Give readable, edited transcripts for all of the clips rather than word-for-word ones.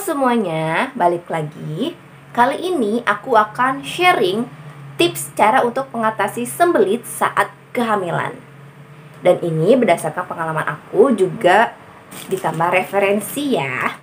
semuanya, balik lagi. Kali ini aku akan sharing tips cara untuk mengatasi sembelit saat kehamilan. Dan ini berdasarkan pengalaman aku, juga ditambah referensi ya.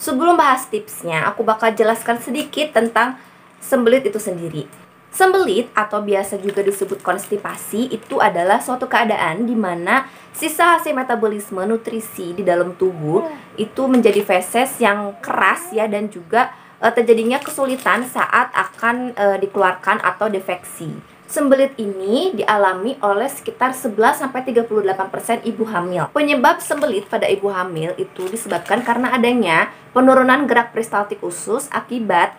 Sebelum bahas tipsnya, aku bakal jelaskan sedikit tentang sembelit itu sendiri. Sembelit atau biasa juga disebut konstipasi itu adalah suatu keadaan di mana sisa hasil metabolisme nutrisi di dalam tubuh itu menjadi feses yang keras ya, dan juga terjadinya kesulitan saat akan dikeluarkan atau defeksi. Sembelit ini dialami oleh sekitar 11-38% ibu hamil. Penyebab sembelit pada ibu hamil itu disebabkan karena adanya penurunan gerak peristaltik usus akibat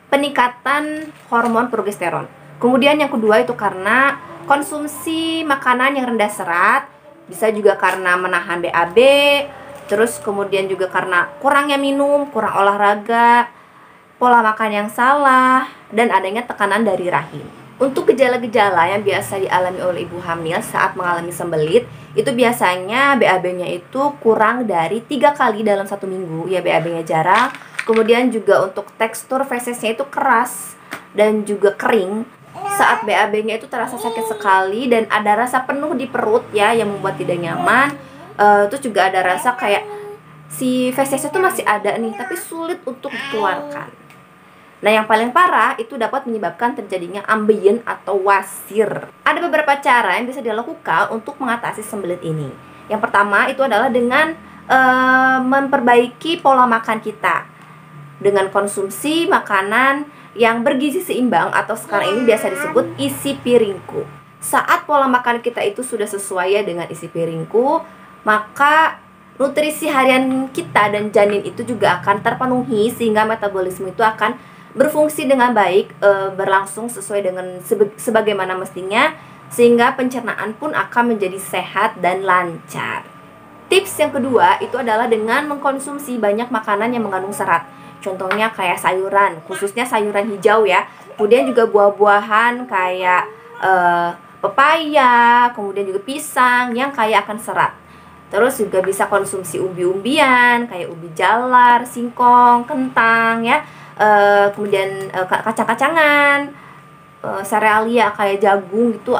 peningkatan hormon progesteron. Kemudian yang kedua itu karena konsumsi makanan yang rendah serat, bisa juga karena menahan BAB, terus kemudian juga karena kurangnya minum, kurang olahraga, pola makan yang salah, dan adanya tekanan dari rahim. Untuk gejala-gejala yang biasa dialami oleh ibu hamil saat mengalami sembelit, itu biasanya BAB-nya itu kurang dari 3 kali dalam 1 minggu. Ya, BAB-nya jarang. Kemudian juga untuk tekstur fesesnya itu keras dan juga kering. Saat BAB-nya itu terasa sakit sekali dan ada rasa penuh di perut ya, yang membuat tidak nyaman. Terus juga ada rasa kayak si fesesnya itu masih ada nih, tapi sulit untuk dikeluarkan. Nah, yang paling parah itu dapat menyebabkan terjadinya ambien atau wasir. Ada beberapa cara yang bisa dilakukan untuk mengatasi sembelit ini. Yang pertama itu adalah dengan memperbaiki pola makan kita dengan konsumsi makanan yang bergizi seimbang, atau sekarang ini biasa disebut isi piringku. Saat pola makan kita itu sudah sesuai dengan isi piringku, maka nutrisi harian kita dan janin itu juga akan terpenuhi, sehingga metabolisme itu akan berfungsi dengan baik, berlangsung sesuai dengan sebagaimana mestinya, sehingga pencernaan pun akan menjadi sehat dan lancar. Tips yang kedua itu adalah dengan mengkonsumsi banyak makanan yang mengandung serat. Contohnya kayak sayuran, khususnya sayuran hijau ya. Kemudian juga buah-buahan kayak pepaya, kemudian juga pisang yang kaya akan serat. Terus juga bisa konsumsi umbi-umbian kayak ubi jalar, singkong, kentang ya. Kemudian kacang-kacangan, serealia kayak jagung, itu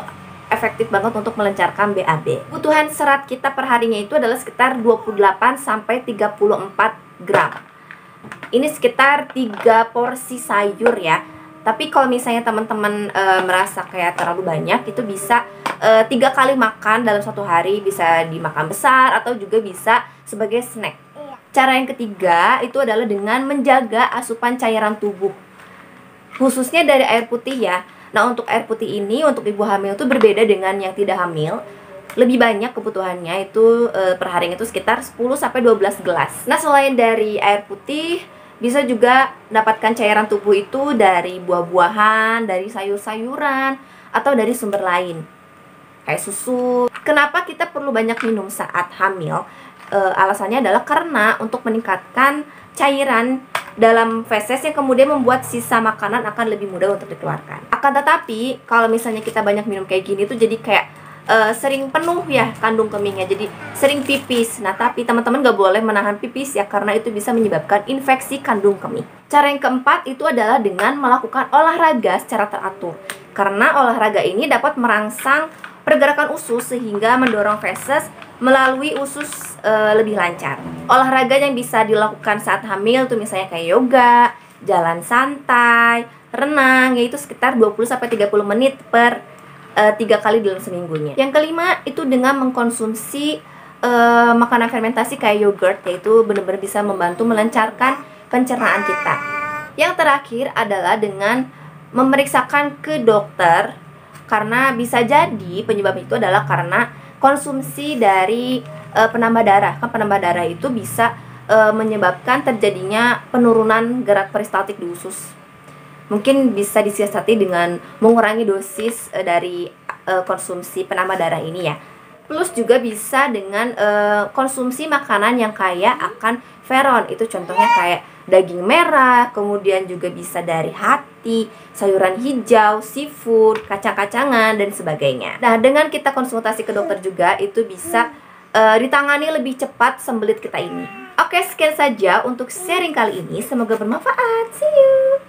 efektif banget untuk melancarkan BAB. Kebutuhan serat kita perharinya itu adalah sekitar 28-34 gram. Ini sekitar 3 porsi sayur ya. Tapi kalau misalnya teman-teman merasa kayak terlalu banyak, itu bisa 3 kali makan dalam 1 hari. Bisa dimakan besar atau juga bisa sebagai snack. Cara yang ketiga itu adalah dengan menjaga asupan cairan tubuh, khususnya dari air putih ya. Nah, untuk air putih ini untuk ibu hamil itu berbeda dengan yang tidak hamil. Lebih banyak kebutuhannya itu per hari itu sekitar 10-12 gelas. Nah, selain dari air putih, bisa juga dapatkan cairan tubuh itu dari buah-buahan, dari sayur-sayuran, atau dari sumber lain kayak susu. Kenapa kita perlu banyak minum saat hamil? Alasannya adalah karena untuk meningkatkan cairan dalam feses yang kemudian membuat sisa makanan akan lebih mudah untuk dikeluarkan. Akan tetapi kalau misalnya kita banyak minum kayak gini tuh jadi kayak sering penuh ya kandung kemihnya, jadi sering pipis. Nah, tapi teman-teman gak boleh menahan pipis ya, karena itu bisa menyebabkan infeksi kandung kemih. Cara yang keempat itu adalah dengan melakukan olahraga secara teratur, karena olahraga ini dapat merangsang pergerakan usus sehingga mendorong feses melalui usus lebih lancar. Olahraga yang bisa dilakukan saat hamil tuh misalnya kayak yoga, jalan santai, renang, yaitu sekitar 20-30 menit per 3 kali dalam seminggunya. Yang kelima itu dengan mengkonsumsi makanan fermentasi kayak yogurt, yaitu benar-benar bisa membantu melancarkan pencernaan kita. Yang terakhir adalah dengan memeriksakan ke dokter, karena bisa jadi penyebab itu adalah karena konsumsi dari penambah darah. Kan penambah darah itu bisa menyebabkan terjadinya penurunan gerak peristaltik di usus. Mungkin bisa disiasati dengan mengurangi dosis dari konsumsi penambah darah ini ya. Plus juga bisa dengan konsumsi makanan yang kaya akan feron. Itu contohnya kayak daging merah, kemudian juga bisa dari hati, sayuran hijau, seafood, kacang-kacangan, dan sebagainya. Nah, dengan kita konsultasi ke dokter juga, itu bisa ditangani lebih cepat sembelit kita ini. Oke, sekian saja untuk sharing kali ini. Semoga bermanfaat. See you!